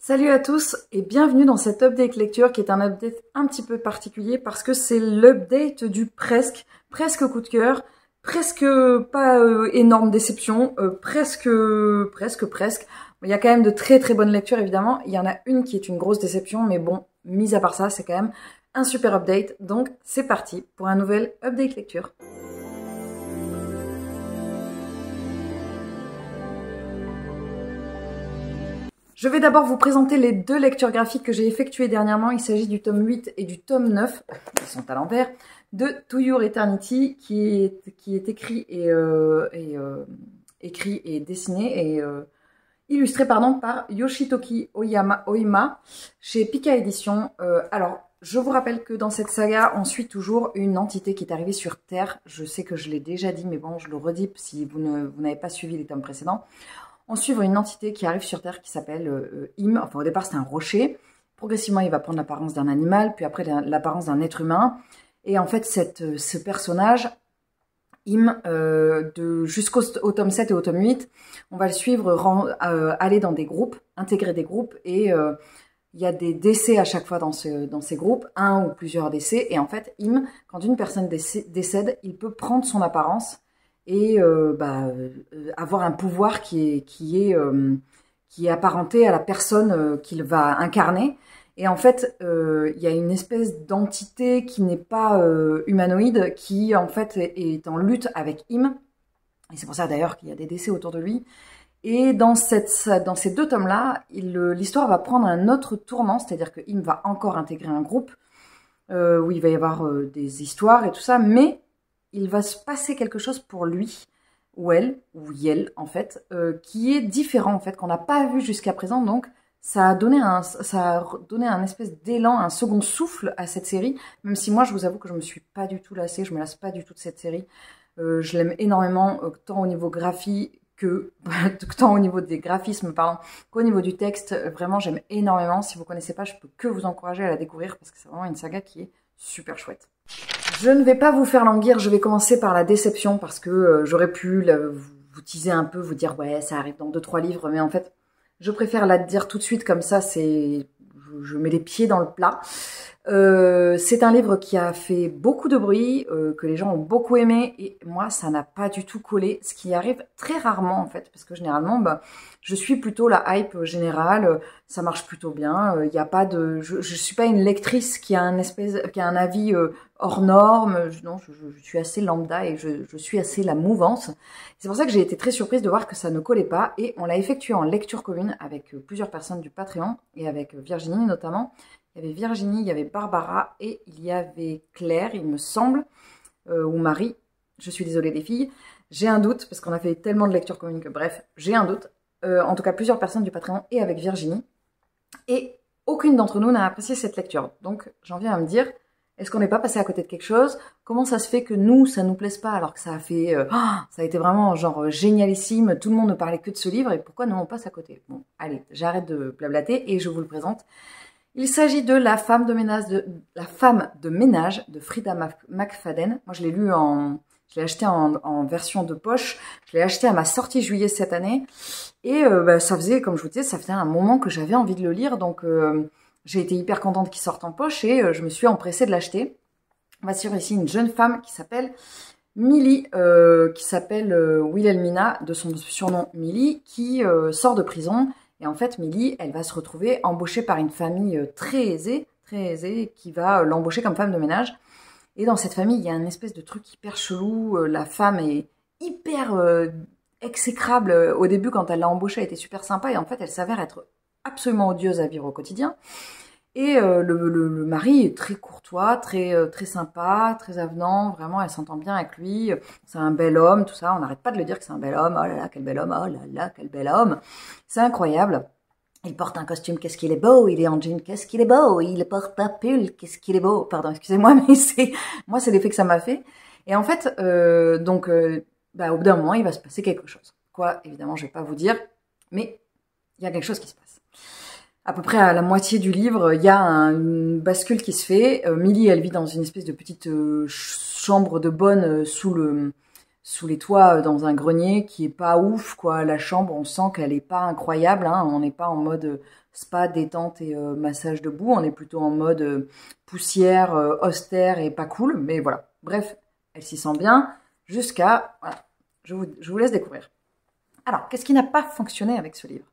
Salut à tous et bienvenue dans cet update lecture qui est un update un petit peu particulier parce que c'est l'update du presque coup de cœur, presque pas énorme déception, presque. Il y a quand même de très très bonnes lectures évidemment, il y en a une qui est une grosse déception mais bon, mis à part ça, c'est quand même un super update. Donc c'est parti pour un nouvel update lecture. Je vais d'abord vous présenter les deux lectures graphiques que j'ai effectuées dernièrement. Il s'agit du tome 8 et du tome 9, qui sont à l'envers, de To Your Eternity, qui est écrit et dessiné et illustré par Yoshitoki Oima chez Pika Édition. Alors, je vous rappelle que dans cette saga, on suit toujours une entité qui est arrivée sur Terre. Je sais que je l'ai déjà dit, mais bon, je le redis si vous n'avez pas suivi les tomes précédents. On suit une entité qui arrive sur Terre qui s'appelle Im. Enfin, au départ, c'est un rocher. Progressivement, il va prendre l'apparence d'un animal, puis après l'apparence d'un être humain. Et en fait, ce personnage, Im, jusqu'au tome 7 et au tome 8, on va le suivre aller dans des groupes, intégrer des groupes. Et il y a des décès à chaque fois dans ces groupes, un ou plusieurs décès. Et en fait, Im, quand une personne décède, il peut prendre son apparence et avoir un pouvoir qui est apparenté à la personne qu'il va incarner. Et en fait, il y a une espèce d'entité qui n'est pas humanoïde, qui en fait est en lutte avec Im. Et c'est pour ça d'ailleurs qu'il y a des décès autour de lui. Et dans ces deux tomes-là, l'histoire va prendre un autre tournant, c'est-à-dire que Im va encore intégrer un groupe où il va y avoir des histoires et tout ça, mais il va se passer quelque chose pour lui, ou elle, ou Yel en fait, qui est différent en fait, qu'on n'a pas vu jusqu'à présent. Donc ça a donné un espèce d'élan, un second souffle à cette série, même si moi je vous avoue que je me suis pas du tout lassée, je me lasse pas du tout de cette série. Je l'aime énormément, tant au niveau graphique tant au niveau des graphismes, qu'au niveau du texte. Vraiment, j'aime énormément. Si vous connaissez pas, je peux que vous encourager à la découvrir parce que c'est vraiment une saga qui est super chouette. Je ne vais pas vous faire languir, je vais commencer par la déception parce que j'aurais pu vous teaser un peu, vous dire ouais ça arrive dans 2-3 livres, mais en fait je préfère la dire tout de suite comme ça, je mets les pieds dans le plat. C'est un livre qui a fait beaucoup de bruit, que les gens ont beaucoup aimé, et moi ça n'a pas du tout collé, ce qui arrive très rarement en fait, parce que généralement je suis plutôt la hype générale, ça marche plutôt bien, il y a pas de, je suis pas une lectrice qui a un avis hors norme, non, je suis assez lambda et je suis assez la mouvance. C'est pour ça que j'ai été très surprise de voir que ça ne collait pas, et on l'a effectué en lecture commune avec plusieurs personnes du Patreon et avec Virginie notamment. Il y avait Virginie, il y avait Barbara et il y avait Claire, il me semble, ou Marie. Je suis désolée les filles. J'ai un doute, parce qu'on a fait tellement de lectures communes que bref, j'ai un doute. En tout cas, plusieurs personnes du Patreon et avec Virginie. Et aucune d'entre nous n'a apprécié cette lecture. Donc, j'en viens à me dire, est-ce qu'on n'est pas passé à côté de quelque chose? Comment ça se fait que nous, ça nous plaise pas alors que ça a été vraiment genre génialissime, tout le monde ne parlait que de ce livre, et pourquoi nous on passe à côté? Bon, allez, j'arrête de blablater et je vous le présente. Il s'agit de la femme de ménage de Frida McFadden. Moi, je l'ai acheté en version de poche. Je l'ai acheté à ma sortie juillet cette année. Et ça faisait, comme je vous disais, ça faisait un moment que j'avais envie de le lire. Donc, j'ai été hyper contente qu'il sorte en poche et je me suis empressée de l'acheter. On va suivre ici une jeune femme qui s'appelle Millie, qui s'appelle Wilhelmina, de son surnom Millie, qui sort de prison. Et en fait, Millie, elle va se retrouver embauchée par une famille très aisée, qui va l'embaucher comme femme de ménage. Et dans cette famille, il y a une espèce de truc hyper chelou. La femme est hyper exécrable. Au début, quand elle l'a embauchée, elle était super sympa. Et en fait, elle s'avère être absolument odieuse à vivre au quotidien. Et le mari est très courtois, très sympa, très avenant. Vraiment, elle s'entend bien avec lui. C'est un bel homme, tout ça. On n'arrête pas de le dire que c'est un bel homme. Oh là là, quel bel homme. Oh là là, quel bel homme. C'est incroyable. Il porte un costume, qu'est-ce qu'il est beau. Il est en jean, qu'est-ce qu'il est beau. Il porte un pull, qu'est-ce qu'il est beau. Pardon, excusez-moi, mais c'est l'effet que ça m'a fait. Et en fait, au bout d'un moment, il va se passer quelque chose. Quoi, évidemment, je vais pas vous dire, mais il y a quelque chose qui se passe. À peu près à la moitié du livre, il y a une bascule qui se fait. Millie, elle vit dans une espèce de petite chambre de bonne sous sous les toits dans un grenier qui est pas ouf, quoi. La chambre, on sent qu'elle est pas incroyable, hein. On n'est pas en mode spa, détente et massage debout. On est plutôt en mode poussière, austère et pas cool. Mais voilà. Bref, elle s'y sent bien jusqu'à... Voilà, je vous laisse découvrir. Alors, qu'est-ce qui n'a pas fonctionné avec ce livre?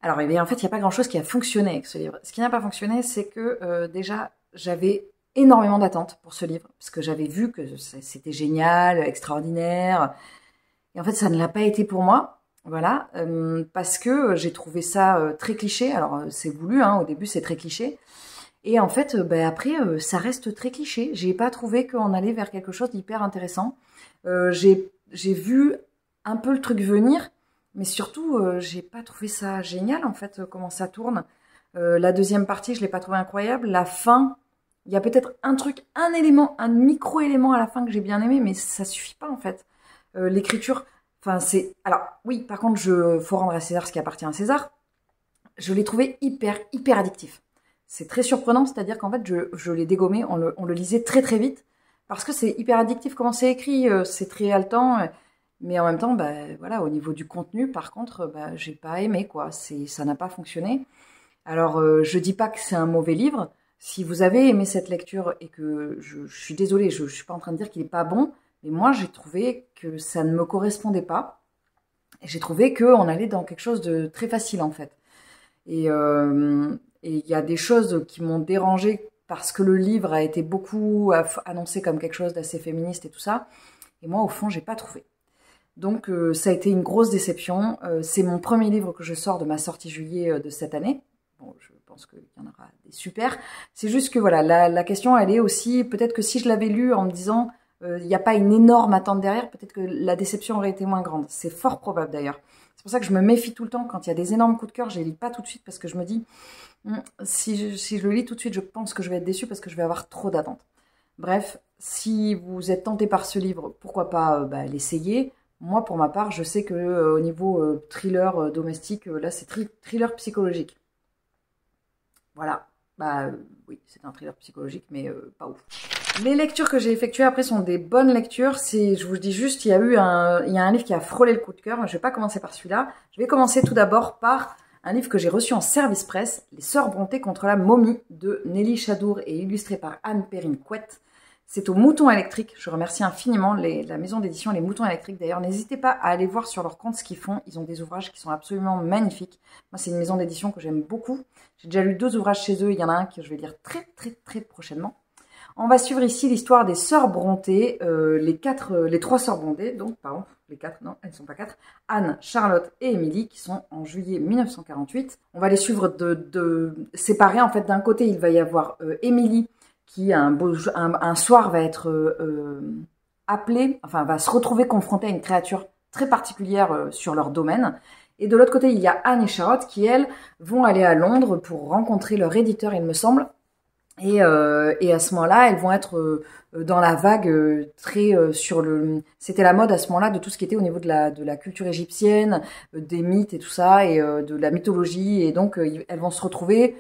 Alors, eh bien, en fait, il n'y a pas grand-chose qui a fonctionné avec ce livre. Ce qui n'a pas fonctionné, c'est que déjà, j'avais énormément d'attentes pour ce livre, parce que j'avais vu que c'était génial, extraordinaire. Et en fait, ça ne l'a pas été pour moi, voilà, parce que j'ai trouvé ça très cliché. Alors, c'est voulu, hein, au début, c'est très cliché. Et en fait, après, ça reste très cliché. J'ai pas trouvé qu'on allait vers quelque chose d'hyper intéressant. J'ai vu un peu le truc venir, mais surtout, j'ai pas trouvé ça génial, en fait, comment ça tourne. La deuxième partie, je l'ai pas trouvé incroyable. La fin, il y a peut-être un truc, un élément, un micro-élément à la fin que j'ai bien aimé, mais ça suffit pas, en fait. L'écriture, enfin, c'est... Alors, oui, par contre, faut rendre à César ce qui appartient à César. Je l'ai trouvé hyper addictif. C'est très surprenant, c'est-à-dire qu'en fait, je l'ai dégommé, on le lisait très vite, parce que c'est hyper addictif comment c'est écrit, c'est très haletant, mais en même temps, voilà, au niveau du contenu, par contre, j'ai pas aimé, quoi, ça n'a pas fonctionné. Alors, je dis pas que c'est un mauvais livre. Si vous avez aimé cette lecture et que je suis désolée, je suis pas en train de dire qu'il est pas bon, mais moi, j'ai trouvé que ça ne me correspondait pas. Et j'ai trouvé qu'on allait dans quelque chose de très facile, en fait. Et il y a des choses qui m'ont dérangée parce que le livre a été beaucoup annoncé comme quelque chose d'assez féministe et tout ça. Et moi, au fond, j'ai pas trouvé. Donc, ça a été une grosse déception. C'est mon premier livre que je sors de ma sortie juillet de cette année. Bon, je pense qu'il y en aura des super. C'est juste que voilà, la question, elle est aussi, peut-être que si je l'avais lu en me disant, il n'y a pas une énorme attente derrière, peut-être que la déception aurait été moins grande. C'est fort probable d'ailleurs. C'est pour ça que je me méfie tout le temps quand il y a des énormes coups de cœur, je les lis pas tout de suite parce que je me dis, si je le lis tout de suite, je pense que je vais être déçue parce que je vais avoir trop d'attentes. Bref, si vous êtes tenté par ce livre, pourquoi pas l'essayer. Moi, pour ma part, je sais que au niveau thriller domestique, là, c'est thriller psychologique. Voilà. Oui, c'est un thriller psychologique, mais pas ouf. Les lectures que j'ai effectuées après sont des bonnes lectures. Je vous dis juste, il y a un livre qui a frôlé le coup de cœur. Je vais pas commencer par celui-là. Je vais commencer tout d'abord par un livre que j'ai reçu en service presse, Les Sœurs Brontë contre la momie de Nelly Chadour et illustré par Anne-Perrine Couette. C'est au Mouton Électrique. Je remercie infiniment la maison d'édition Les Moutons Électriques. D'ailleurs, n'hésitez pas à aller voir sur leur compte ce qu'ils font. Ils ont des ouvrages qui sont absolument magnifiques. Moi, c'est une maison d'édition que j'aime beaucoup. J'ai déjà lu 2 ouvrages chez eux. Il y en a un que je vais lire très prochainement. On va suivre ici l'histoire des Sœurs Brontë, les 3 Sœurs Brontë, donc, pardon, les 4, non, elles ne sont pas 4, Anne, Charlotte et Émilie, qui sont en juillet 1948. On va les suivre séparés. En fait, d'un côté, il va y avoir Émilie, qui un soir va être appelée, enfin va se retrouver confrontée à une créature très particulière sur leur domaine. Et de l'autre côté, il y a Anne et Charlotte qui, elles, vont aller à Londres pour rencontrer leur éditeur, il me semble. Et à ce moment-là, elles vont être dans la vague c'était la mode à ce moment-là de tout ce qui était au niveau de la culture égyptienne, des mythes et tout ça, et de la mythologie. Et donc, elles vont se retrouver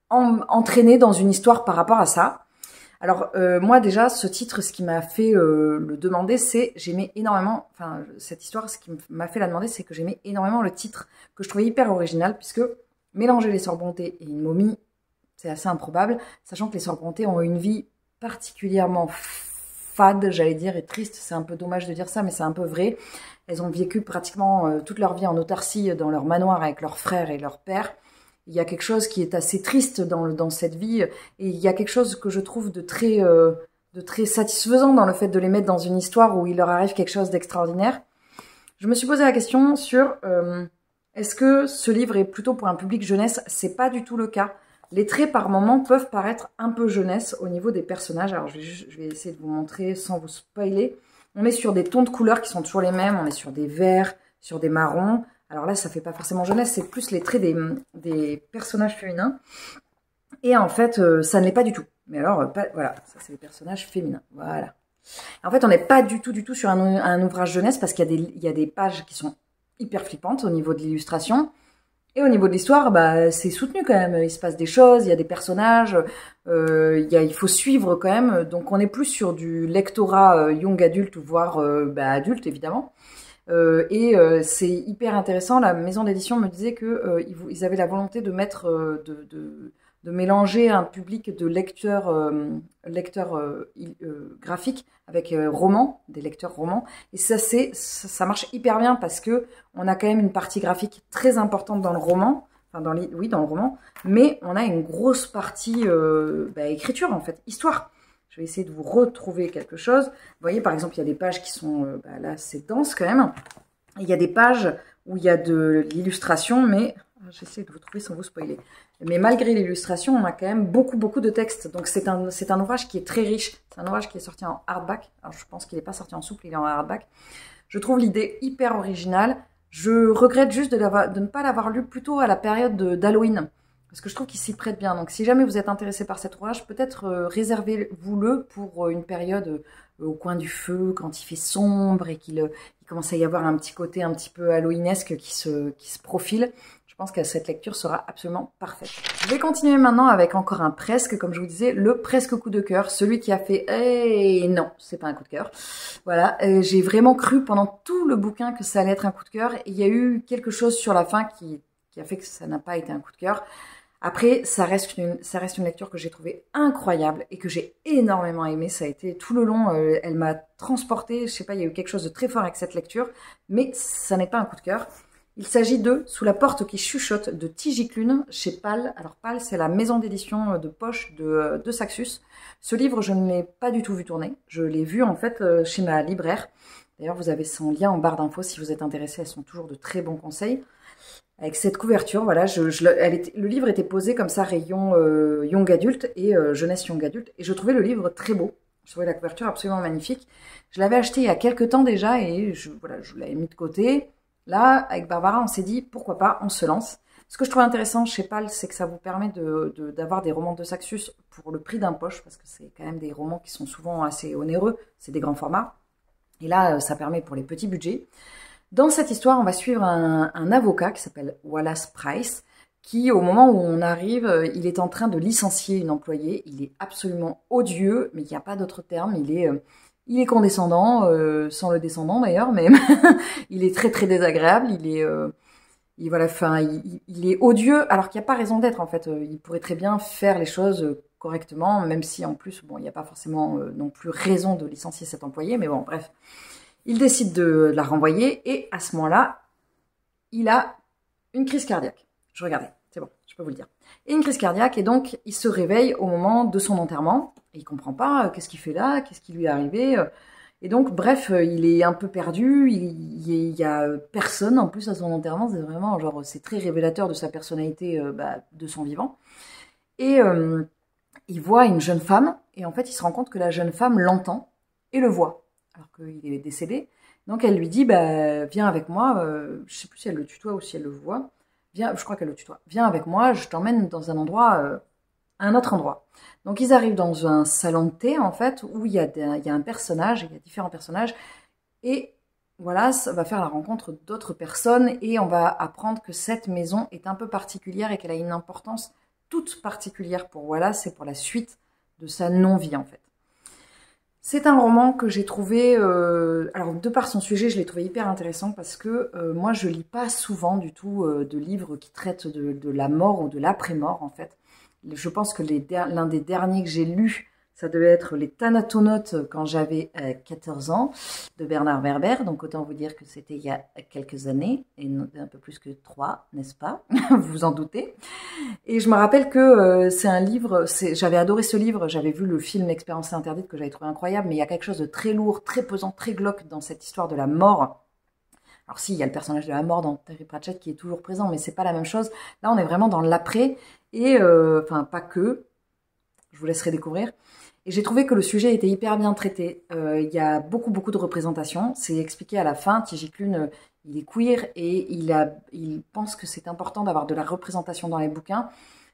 entraînée dans une histoire par rapport à ça. Alors moi déjà, ce titre, ce qui m'a fait le demander, c'est j'aimais énormément, enfin cette histoire, ce qui m'a fait la demander, c'est que j'aimais énormément le titre, que je trouvais hyper original, puisque mélanger les Sœurs Brontë et une momie, c'est assez improbable, sachant que les Sœurs Brontë ont une vie particulièrement fade, j'allais dire, et triste. C'est un peu dommage de dire ça, mais c'est un peu vrai. Elles ont vécu pratiquement toute leur vie en autarcie dans leur manoir avec leurs frères et leur père. Il y a quelque chose qui est assez triste dans cette vie, et il y a quelque chose que je trouve de très satisfaisant dans le fait de les mettre dans une histoire où il leur arrive quelque chose d'extraordinaire. Je me suis posé la question sur est-ce que ce livre est plutôt pour un public jeunesse? C'est pas du tout le cas. Les traits par moments peuvent paraître un peu jeunesse au niveau des personnages. Alors je vais essayer de vous montrer sans vous spoiler. On est sur des tons de couleurs qui sont toujours les mêmes, on est sur des verts, sur des marrons. Alors là, ça fait pas forcément jeunesse, c'est plus les traits des personnages féminins. Et en fait, ça ne l'est pas du tout. Mais alors, voilà, ça c'est les personnages féminins. Voilà. En fait, on n'est pas du tout sur un ouvrage jeunesse parce qu'il y a des pages qui sont hyper flippantes au niveau de l'illustration. Et au niveau de l'histoire, bah, c'est soutenu quand même. Il se passe des choses, il y a des personnages, il faut suivre quand même. Donc on est plus sur du lectorat young adulte, voire bah, adulte évidemment. C'est hyper intéressant. La maison d'édition me disait que ils avaient la volonté de mettre, de mélanger un public de lecteurs graphiques avec romans, des lecteurs romans. Et ça marche hyper bien parce que on a quand même une partie graphique très importante dans le roman, enfin dans le roman, mais on a une grosse partie écriture en fait, histoire. Je vais essayer de vous retrouver quelque chose. Vous voyez, par exemple, il y a des pages qui sont... là, c'est dense quand même. Il y a des pages où il y a de l'illustration, mais... J'essaie de vous trouver sans vous spoiler. Mais malgré l'illustration, on a quand même beaucoup de textes. Donc, c'est un ouvrage qui est très riche. C'est un ouvrage qui est sorti en hardback. Alors, je pense qu'il n'est pas sorti en souple, il est en hardback. Je trouve l'idée hyper originale. Je regrette juste de ne pas l'avoir lu plutôt à la période d'Halloween. Parce que je trouve qu'il s'y prête bien. Donc si jamais vous êtes intéressé par cet ouvrage, peut-être réservez-vous-le pour une période au coin du feu, quand il fait sombre et qu'il commence à y avoir un petit côté un petit peu halloweenesque qui se profile. Je pense que cette lecture sera absolument parfaite. Je vais continuer maintenant avec encore un presque, comme je vous disais, le presque coup de cœur. Celui qui a fait « Eh non, c'est pas un coup de cœur ». Voilà, j'ai vraiment cru pendant tout le bouquin que ça allait être un coup de cœur. Et il y a eu quelque chose sur la fin qui a fait que ça n'a pas été un coup de cœur. Après, ça reste une lecture que j'ai trouvée incroyable et que j'ai énormément aimée. Ça a été tout le long, elle m'a transportée. Je sais pas, il y a eu quelque chose de très fort avec cette lecture, mais ça n'est pas un coup de cœur. Il s'agit de Sous la porte qui chuchote de Tigiclune chez Pal. Alors Pal, c'est la maison d'édition de poche de Saxus. Ce livre, je ne l'ai pas du tout vu tourner. Je l'ai vu en fait chez ma libraire. D'ailleurs, vous avez son lien en barre d'infos si vous êtes intéressé. Elles sont toujours de très bons conseils. Avec cette couverture, voilà, le livre était posé comme ça, rayon young adulte et jeunesse young adulte. Et je trouvais le livre très beau. Je trouvais la couverture absolument magnifique. Je l'avais acheté il y a quelques temps déjà et je l'avais mis de côté. Là, avec Barbara, on s'est dit, pourquoi pas, on se lance. Ce que je trouve intéressant chez Pal, c'est que ça vous permet d'avoir des romans de Saxus pour le prix d'un poche, parce que c'est quand même des romans qui sont souvent assez onéreux. C'est des grands formats. Et là, ça permet pour les petits budgets. Dans cette histoire, on va suivre un avocat qui s'appelle Wallace Price, qui, au moment où on arrive, il est en train de licencier une employée. Il est absolument odieux, mais il n'y a pas d'autre terme. Il est condescendant, sans le descendant d'ailleurs, mais il est très désagréable. Il est odieux, alors qu'il n'y a pas raison d'être en fait. Il pourrait très bien faire les choses correctement, même si en plus, bon, il n'y a pas forcément non plus raison de licencier cet employé, mais bon, bref. Il décide de la renvoyer et à ce moment-là, il a une crise cardiaque. Je regardais, c'est bon, je peux vous le dire. Et une crise cardiaque et donc il se réveille au moment de son enterrement. Et il comprend pas qu'est-ce qu'il fait là, qu'est-ce qui lui est arrivé. Et donc bref, il est un peu perdu. Il y a personne en plus à son enterrement. C'est vraiment genre c'est très révélateur de sa personnalité, de son vivant. Et il voit une jeune femme et en fait il se rend compte que la jeune femme l'entend et le voit. Alors qu'il est décédé. Donc elle lui dit, viens avec moi, je sais plus si elle le tutoie ou si elle le voit. Viens, je crois qu'elle le tutoie. Viens avec moi, je t'emmène dans un endroit, un autre endroit. Donc ils arrivent dans un salon de thé, en fait, où il y a un personnage, il y a différents personnages. Et voilà, ça va faire la rencontre d'autres personnes et on va apprendre que cette maison est un peu particulière et qu'elle a une importance toute particulière pour Wallace et pour la suite de sa non-vie, en fait. C'est un roman que j'ai trouvé, alors de par son sujet, je l'ai trouvé hyper intéressant parce que moi je lis pas souvent du tout de livres qui traitent de la mort ou de l'après-mort en fait. Je pense que l'un des derniers que j'ai lu, ça devait être Les Thanatonautes quand j'avais 14 ans de Bernard Werber, donc autant vous dire que c'était il y a quelques années, et un peu plus que 3, n'est-ce pas? Vous vous en doutez. Et je me rappelle que c'est un livre, j'avais adoré ce livre, j'avais vu le film L'Expérience interdite que j'avais trouvé incroyable, mais il y a quelque chose de très lourd, très pesant, très glauque dans cette histoire de la mort. Alors si, il y a le personnage de la mort dans Terry Pratchett qui est toujours présent, mais c'est pas la même chose. Là, on est vraiment dans l'après, et enfin, pas que, je vous laisserai découvrir. Et j'ai trouvé que le sujet était hyper bien traité. Il y a beaucoup de représentations. C'est expliqué à la fin. Tigiclune, il est queer et il pense que c'est important d'avoir de la représentation dans les bouquins,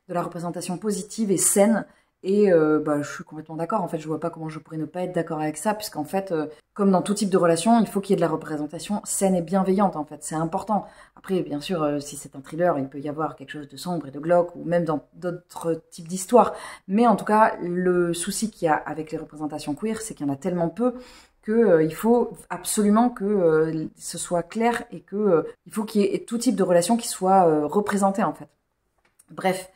de la représentation positive et saine. Et bah, je suis complètement d'accord. En fait, je vois pas comment je pourrais ne pas être d'accord avec ça, puisqu'en fait, comme dans tout type de relation, il faut qu'il y ait de la représentation saine et bienveillante. En fait, c'est important. Après, bien sûr, si c'est un thriller, il peut y avoir quelque chose de sombre et de glauque, ou même dans d'autres types d'histoires. Mais en tout cas, le souci qu'il y a avec les représentations queer, c'est qu'il y en a tellement peu que il faut absolument que ce soit clair et que il faut qu'il y ait tout type de relation qui soit représentée en fait. Bref,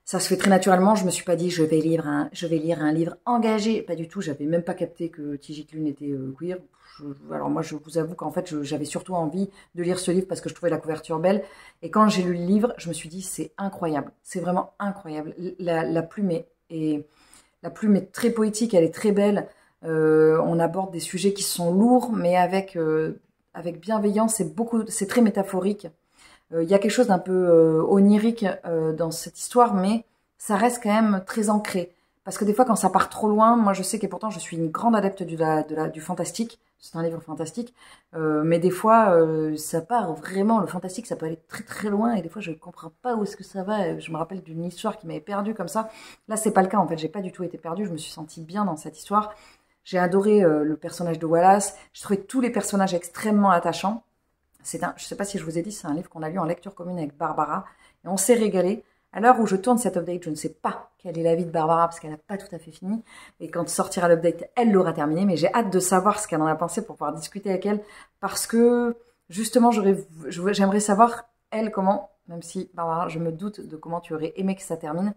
ça se fait très naturellement. Je me suis pas dit je vais lire un livre engagé. Pas du tout. J'avais même pas capté que T.J. Klune était queer. Alors moi, je vous avoue qu'en fait, j'avais surtout envie de lire ce livre parce que je trouvais la couverture belle. Et quand j'ai lu le livre, je me suis dit c'est incroyable. C'est vraiment incroyable. La plume est très poétique. Elle est très belle. On aborde des sujets qui sont lourds, mais avec bienveillance. C'est très métaphorique. Il y a quelque chose d'un peu onirique dans cette histoire, mais ça reste quand même très ancré. Parce que des fois, quand ça part trop loin, moi je sais que pourtant je suis une grande adepte du fantastique. C'est un livre fantastique, mais des fois ça part vraiment, le fantastique ça peut aller très très loin et des fois je ne comprends pas où est-ce que ça va. Je me rappelle d'une histoire qui m'avait perdue comme ça. Là c'est pas le cas en fait, j'ai pas du tout été perdue, je me suis sentie bien dans cette histoire. J'ai adoré le personnage de Wallace, j'ai trouvé tous les personnages extrêmement attachants. Je sais pas si je vous ai dit, c'est un livre qu'on a lu en lecture commune avec Barbara et on s'est régalé. À l'heure où je tourne cette update, je ne sais pas quelle est la vie de Barbara parce qu'elle n'a pas tout à fait fini. Et quand sortira l'update, elle l'aura terminé. Mais j'ai hâte de savoir ce qu'elle en a pensé pour pouvoir discuter avec elle. Parce que, justement, j'aimerais savoir, elle, comment, même si, Barbara, je me doute de comment tu aurais aimé que ça termine.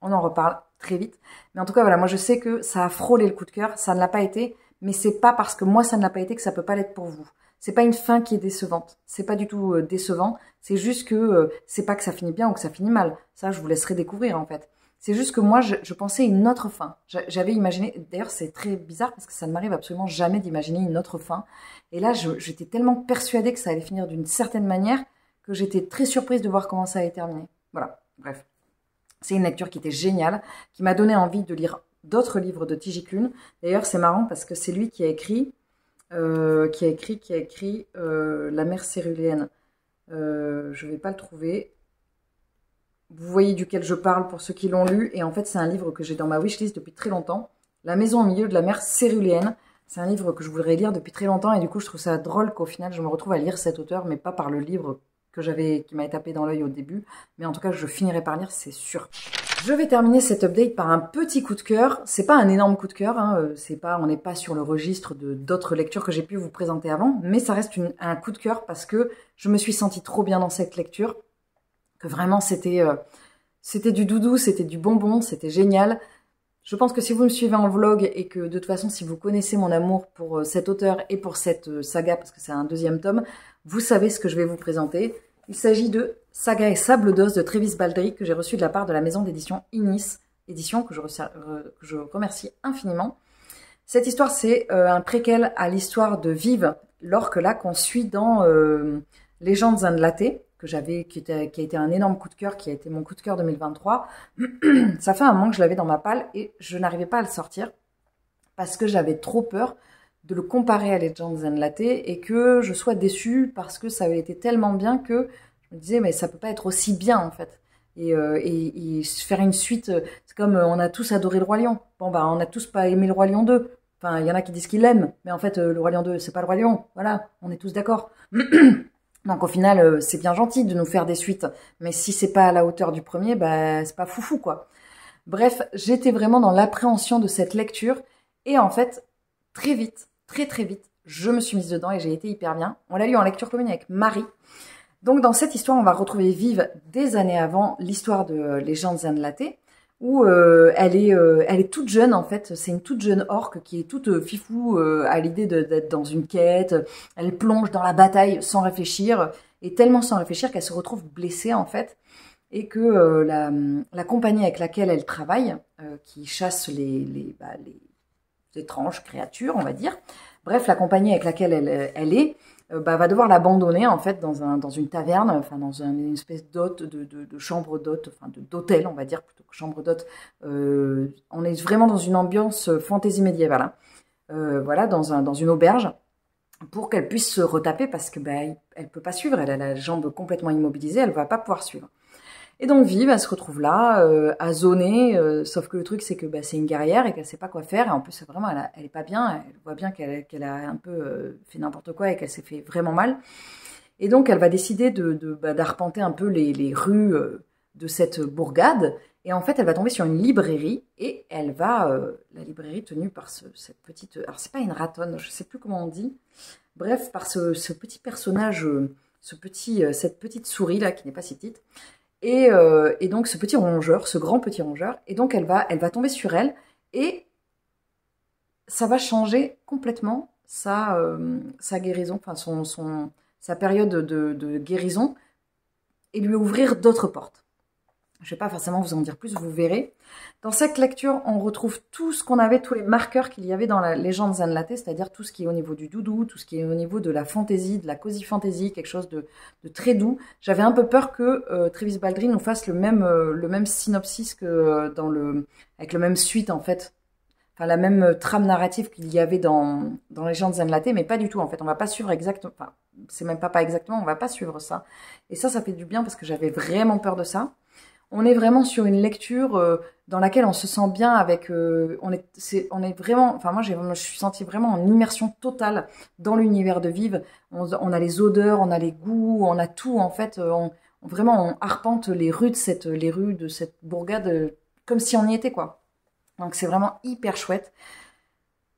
On en reparle très vite. Mais en tout cas, voilà, moi je sais que ça a frôlé le coup de cœur. Ça ne l'a pas été. Mais c'est pas parce que moi ça ne l'a pas été que ça peut pas l'être pour vous. C'est pas une fin qui est décevante. C'est pas du tout décevant. C'est juste que c'est pas que ça finit bien ou que ça finit mal. Ça, je vous laisserai découvrir en fait. C'est juste que moi, je pensais une autre fin. J'avais imaginé. D'ailleurs, c'est très bizarre parce que ça ne m'arrive absolument jamais d'imaginer une autre fin. Et là, j'étais tellement persuadée que ça allait finir d'une certaine manière que j'étais très surprise de voir comment ça allait terminer. Voilà. Bref, c'est une lecture qui était géniale, qui m'a donné envie de lire d'autres livres de T.J. Klune. D'ailleurs, c'est marrant parce que c'est lui qui a écrit. La mer céruléenne. Je vais pas le trouver. Vous voyez duquel je parle pour ceux qui l'ont lu. Et en fait, c'est un livre que j'ai dans ma wishlist depuis très longtemps. La maison au milieu de la mer céruléenne. C'est un livre que je voudrais lire depuis très longtemps. Et du coup, je trouve ça drôle qu'au final, je me retrouve à lire cet auteur, mais pas par le livre qui m'avait tapé dans l'œil au début. Mais en tout cas, je finirai par lire, c'est sûr. Je vais terminer cette update par un petit coup de cœur. C'est pas un énorme coup de cœur, hein. On n'est pas sur le registre d'autres lectures que j'ai pu vous présenter avant, mais ça reste un coup de cœur parce que je me suis sentie trop bien dans cette lecture, que vraiment c'était du doudou, c'était du bonbon, c'était génial. Je pense que si vous me suivez en vlog et que de toute façon si vous connaissez mon amour pour cet auteur et pour cette saga, parce que c'est un deuxième tome, vous savez ce que je vais vous présenter. Il s'agit de Saga et Sable d'Os de Travis Baldrick que j'ai reçu de la part de la maison d'édition Inis, édition que je remercie infiniment. Cette histoire, c'est un préquel à l'histoire de Vive, l'orque là qu'on suit dans Légendes Inlatées, qui a été un énorme coup de cœur, qui a été mon coup de cœur 2023. Ça fait un moment que je l'avais dans ma palle et je n'arrivais pas à le sortir parce que j'avais trop peur de le comparer à Legends Inlatées et que je sois déçue parce que ça avait été tellement bien que je me disais mais ça peut pas être aussi bien en fait. Et faire une suite, c'est comme on a tous adoré le Roi Lion. Bon bah on a tous pas aimé le Roi Lion 2. Enfin il y en a qui disent qu'ils l'aiment, mais en fait le Roi Lion 2 c'est pas le Roi Lion. Voilà, on est tous d'accord. Donc au final c'est bien gentil de nous faire des suites, mais si c'est pas à la hauteur du premier, bah c'est pas foufou quoi. Bref, j'étais vraiment dans l'appréhension de cette lecture et en fait très vite, très vite, je me suis mise dedans et j'ai été hyper bien. On l'a lu en lecture commune avec Marie. Donc dans cette histoire, on va retrouver Vive des années avant l'histoire de Légendes Inlatées, où elle est toute jeune en fait. C'est une toute jeune orque qui est toute fifou à l'idée d'être dans une quête. Elle plonge dans la bataille sans réfléchir, et tellement sans réfléchir qu'elle se retrouve blessée en fait, et que la compagnie avec laquelle elle travaille, qui chasse les étranges créatures, on va dire. Bref, la compagnie avec laquelle elle est, va devoir l'abandonner en fait dans une taverne, enfin dans une espèce d'hôte, de chambre d'hôte, enfin d'hôtel, on va dire plutôt que chambre d'hôte. On est vraiment dans une ambiance fantaisie médiévale, hein. Voilà, dans une auberge, pour qu'elle puisse se retaper parce que elle peut pas suivre, elle a la jambe complètement immobilisée, elle va pas pouvoir suivre. Et donc Viv, elle se retrouve là, à zoner, sauf que le truc c'est que bah, c'est une guerrière et qu'elle sait pas quoi faire, et en plus vraiment elle est pas bien, elle voit bien qu'elle a un peu fait n'importe quoi et qu'elle s'est fait vraiment mal. Et donc elle va décider d'arpenter un peu les rues de cette bourgade, et en fait elle va tomber sur une librairie, et elle va, la librairie tenue par cette petite, alors c'est pas une ratonne, je sais plus comment on dit, bref, par ce petit personnage, cette petite souris là qui n'est pas si petite. Et donc ce petit rongeur, ce grand petit rongeur, et donc elle va tomber sur elle, et ça va changer complètement sa guérison, enfin sa période de guérison, et lui ouvrir d'autres portes. Je ne vais pas forcément vous en dire plus, vous verrez. Dans cette lecture, on retrouve tout ce qu'on avait, tous les marqueurs qu'il y avait dans la légende Zanlaté, c'est-à-dire tout ce qui est au niveau du doudou, tout ce qui est au niveau de la fantaisie, de la cozy fantasy, quelque chose de très doux. J'avais un peu peur que Travis Baldree nous fasse le même synopsis que avec le même suite en fait, enfin la même trame narrative qu'il y avait dans Légende Zanlaté, mais pas du tout en fait. On va pas suivre exactement, enfin c'est même pas exactement, on va pas suivre ça. Et ça fait du bien parce que j'avais vraiment peur de ça. On est vraiment sur une lecture dans laquelle on se sent bien avec. On est vraiment. Enfin, moi, je me suis sentie vraiment en immersion totale dans l'univers de Viv. On a les odeurs, on a les goûts, on a tout en fait. Vraiment, on arpente les rues de cette bourgade comme si on y était quoi. Donc, c'est vraiment hyper chouette.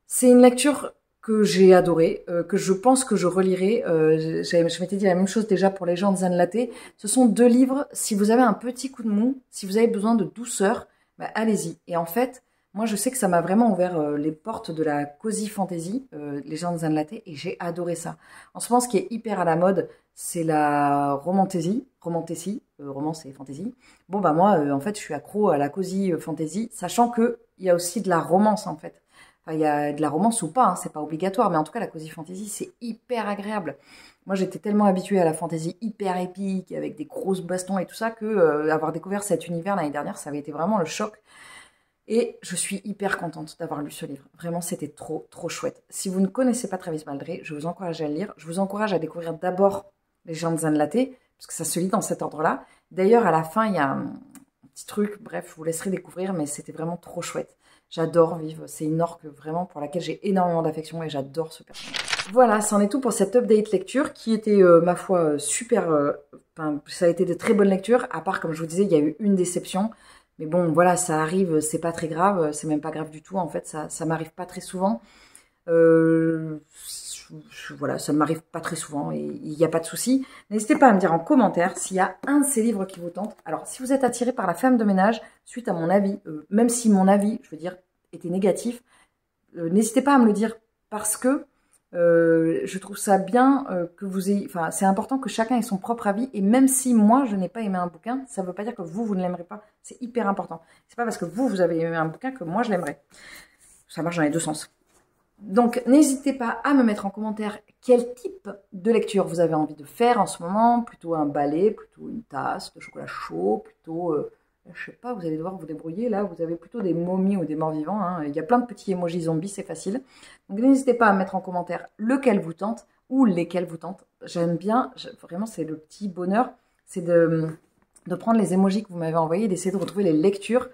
C'est une lecture que j'ai adoré, que je pense que je relirai. Je m'étais dit la même chose déjà pour Légende Zanlaté. Ce sont 2 livres, si vous avez un petit coup de mou, si vous avez besoin de douceur, bah, allez-y. Et en fait, moi je sais que ça m'a vraiment ouvert les portes de la cozy fantasy, Légende Zanlaté, et j'ai adoré ça. En ce moment, ce qui est hyper à la mode, c'est la romance et fantasy. Bon bah moi, en fait, je suis accro à la cozy fantasy, sachant que il y a aussi de la romance en fait. Enfin, il y a de la romance ou pas, hein, c'est pas obligatoire, mais en tout cas, la cozy fantasy, c'est hyper agréable. Moi, j'étais tellement habituée à la fantasy hyper épique, avec des grosses bastons et tout ça, que avoir découvert cet univers l'année dernière, ça avait été vraiment le choc. Et je suis hyper contente d'avoir lu ce livre. Vraiment, c'était trop, trop chouette. Si vous ne connaissez pas Travis Baldree, je vous encourage à le lire. Je vous encourage à découvrir d'abord Légende Zanlaté, parce que ça se lit dans cet ordre-là. D'ailleurs, à la fin, il y a un petit truc, bref, je vous laisserai découvrir, mais c'était vraiment trop chouette. J'adore Viv, c'est une orque vraiment pour laquelle j'ai énormément d'affection et j'adore ce personnage. Voilà, c'en est tout pour cette update lecture qui était, ma foi, super... ça a été de très bonnes lectures, à part, comme je vous disais, il y a eu une déception. Mais bon, voilà, ça arrive, c'est pas très grave, c'est même pas grave du tout, en fait, ça m'arrive pas très souvent. Voilà, ça ne m'arrive pas très souvent et il n'y a pas de souci. N'hésitez pas à me dire en commentaire s'il y a un de ces livres qui vous tente. Alors, si vous êtes attiré par La femme de ménage, suite à mon avis, même si mon avis, je veux dire, était négatif, n'hésitez pas à me le dire parce que je trouve ça bien que vous ayez... Enfin, c'est important que chacun ait son propre avis et même si moi, je n'ai pas aimé un bouquin, ça ne veut pas dire que vous ne l'aimerez pas. C'est hyper important. C'est pas parce que vous avez aimé un bouquin que moi, je l'aimerais. Ça marche dans les deux sens. Donc, n'hésitez pas à me mettre en commentaire quel type de lecture vous avez envie de faire en ce moment. Plutôt un balai, plutôt une tasse de chocolat chaud, plutôt, je sais pas, vous allez devoir vous débrouiller. Là, vous avez plutôt des momies ou des morts vivants. Hein. Il y a plein de petits emojis zombies, c'est facile. Donc, n'hésitez pas à mettre en commentaire lequel vous tente ou lesquels vous tentent. J'aime bien, vraiment, c'est le petit bonheur, c'est de prendre les emojis que vous m'avez envoyés, d'essayer de retrouver les lectures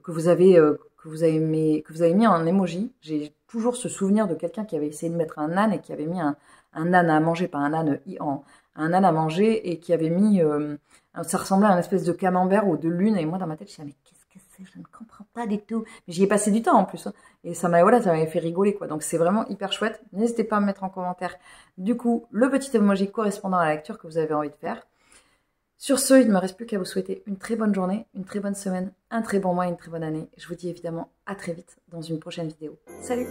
que vous avez mis en emoji. J'ai toujours ce souvenir de quelqu'un qui avait essayé de mettre un âne et qui avait mis un âne à manger, pas un âne un âne à manger et qui avait mis, ça ressemblait à une espèce de camembert ou de lune. Et moi, dans ma tête, je me disais, mais qu'est-ce que c'est? Je ne comprends pas du tout. Mais j'y ai passé du temps en plus. Hein. Et ça m'avait fait rigoler, quoi. Donc, c'est vraiment hyper chouette. N'hésitez pas à me mettre en commentaire, du coup, le petit emoji correspondant à la lecture que vous avez envie de faire. Sur ce, il ne me reste plus qu'à vous souhaiter une très bonne journée, une très bonne semaine, un très bon mois et une très bonne année. Je vous dis évidemment à très vite dans une prochaine vidéo. Salut!